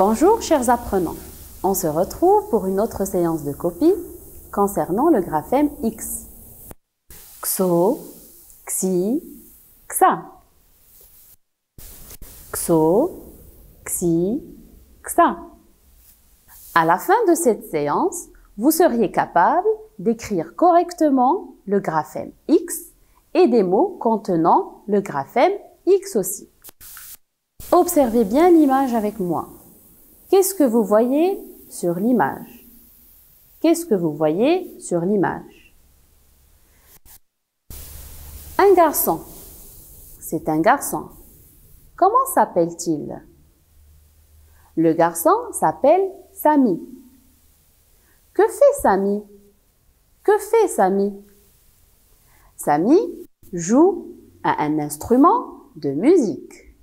Bonjour chers apprenants, on se retrouve pour une autre séance de copie concernant le graphème X. Xo, Xi, Xa. Xo, Xi, Xa. À la fin de cette séance, vous seriez capable d'écrire correctement le graphème X et des mots contenant le graphème X aussi. Observez bien l'image avec moi. Qu'est-ce que vous voyez sur l'image? Qu'est-ce que vous voyez sur l'image? Un garçon. C'est un garçon. Comment s'appelle-t-il? Le garçon s'appelle Sami. Que fait Sami? Que fait Sami? Sami joue à un instrument de musique.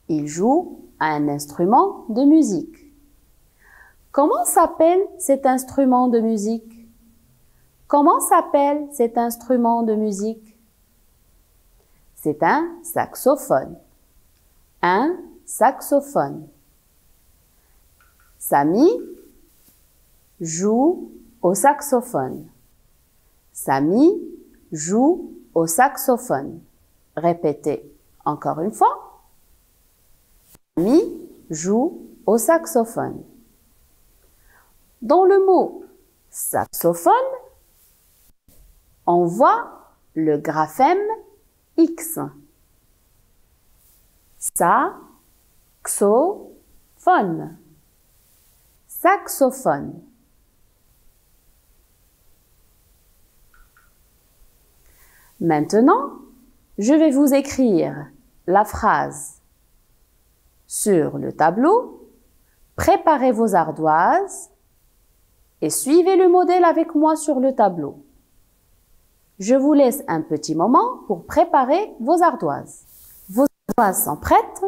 Il joue à un instrument de musique. Comment s'appelle cet instrument de musique? Comment s'appelle cet instrument de musique? C'est un saxophone. Un saxophone. Sami joue au saxophone. Sami joue au saxophone. Répétez encore une fois. Sami joue au saxophone. Dans le mot saxophone, on voit le graphème X. Saxophone. Saxophone. Maintenant, je vais vous écrire la phrase sur le tableau. Préparez vos ardoises et suivez le modèle avec moi sur le tableau. Je vous laisse un petit moment pour préparer vos ardoises. Vos ardoises sont prêtes.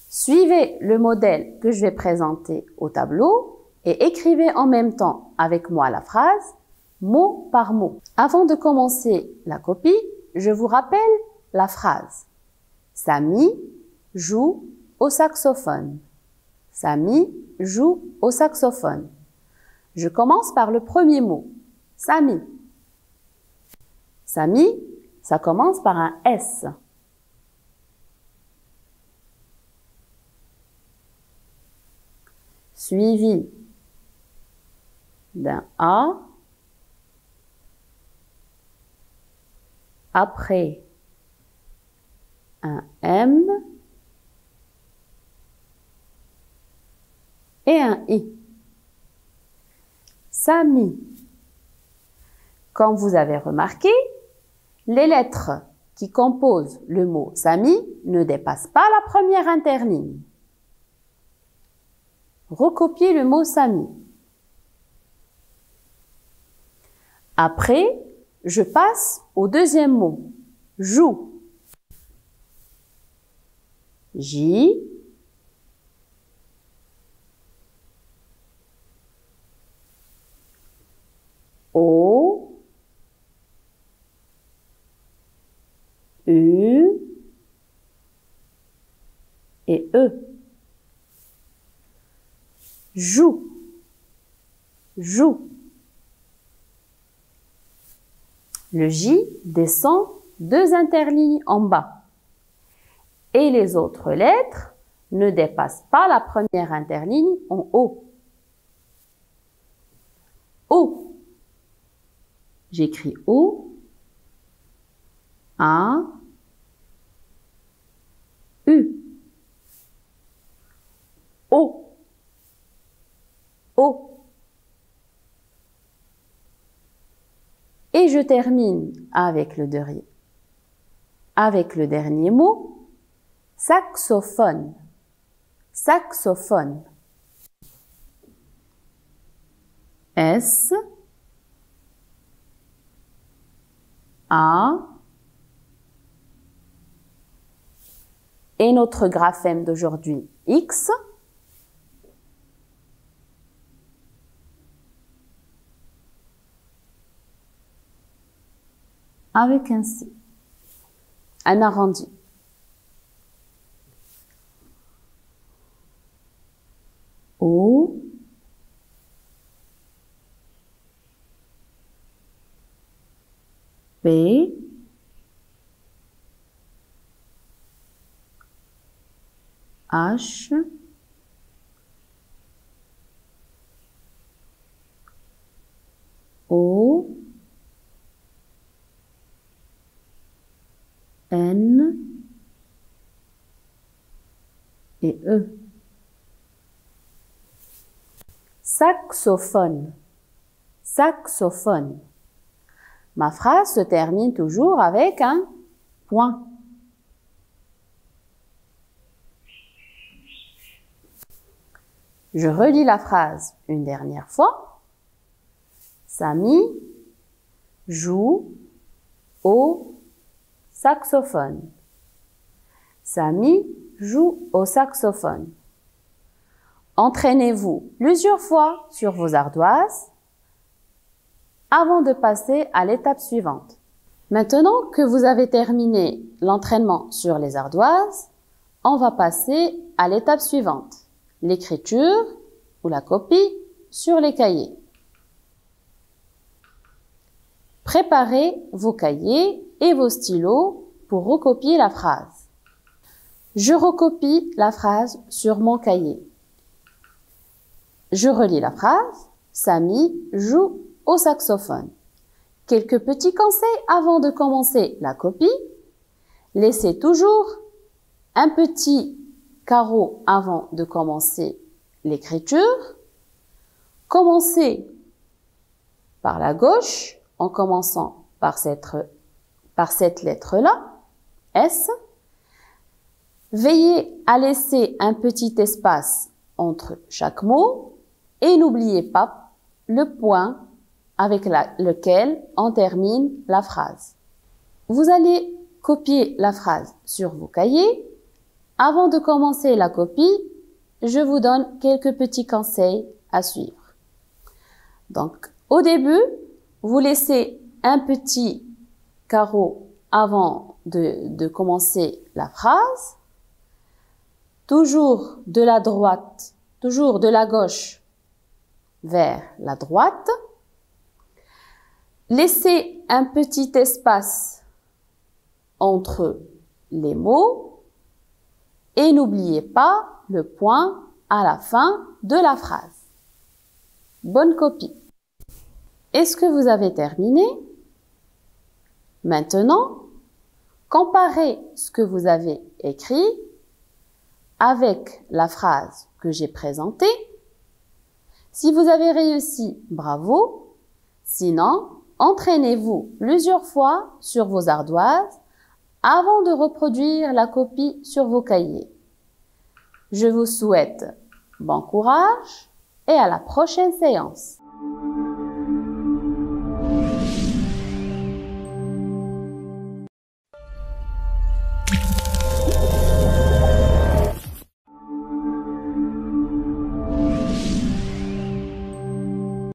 Suivez le modèle que je vais présenter au tableau et écrivez en même temps avec moi la phrase mot par mot. Avant de commencer la copie, je vous rappelle la phrase. Sami joue au saxophone. Sami joue au saxophone. Je commence par le premier mot. Sami. Sami, ça commence par un S. Suivi d'un A. Après un M et un I. Sami. Comme vous avez remarqué, les lettres qui composent le mot Sami ne dépassent pas la première interligne. Recopiez le mot Sami. Après, je passe au deuxième mot. Joue. J. O. U. Et E. Joue. Joue. Le J descend 2 interlignes en bas. Et les autres lettres ne dépassent pas la première interligne en haut. O. J'écris O. A. U. O. O. Et je termine avec le dernier mot, saxophone. Saxophone. S. A. Et notre graphème d'aujourd'hui, X. Avec un C. Un arrondi. O, P, H, O, N et E. Saxophone, saxophone. Ma phrase se termine toujours avec un point. Je relis la phrase une dernière fois. Samy joue au saxophone. Samy joue au saxophone. Entraînez-vous plusieurs fois sur vos ardoises avant de passer à l'étape suivante. Maintenant que vous avez terminé l'entraînement sur les ardoises, on va passer à l'étape suivante, l'écriture ou la copie sur les cahiers. Préparez vos cahiers et vos stylos pour recopier la phrase. Je recopie la phrase sur mon cahier. Je relis la phrase. Samy joue au saxophone. Quelques petits conseils avant de commencer la copie. Laissez toujours un petit carreau avant de commencer l'écriture. Commencez par la gauche en commençant par cette lettre-là, S. Veillez à laisser un petit espace entre chaque mot et n'oubliez pas le point avec lequel on termine la phrase. Vous allez copier la phrase sur vos cahiers. Avant de commencer la copie, je vous donne quelques petits conseils à suivre. Donc, au début, vous laissez un petit carreau avant de commencer la phrase. Toujours de la droite, toujours de la gauche vers la droite. Laissez un petit espace entre les mots et n'oubliez pas le point à la fin de la phrase. Bonne copie. Est-ce que vous avez terminé? Maintenant, comparez ce que vous avez écrit avec la phrase que j'ai présentée. Si vous avez réussi, bravo. Sinon, entraînez-vous plusieurs fois sur vos ardoises avant de reproduire la copie sur vos cahiers. Je vous souhaite bon courage et à la prochaine séance.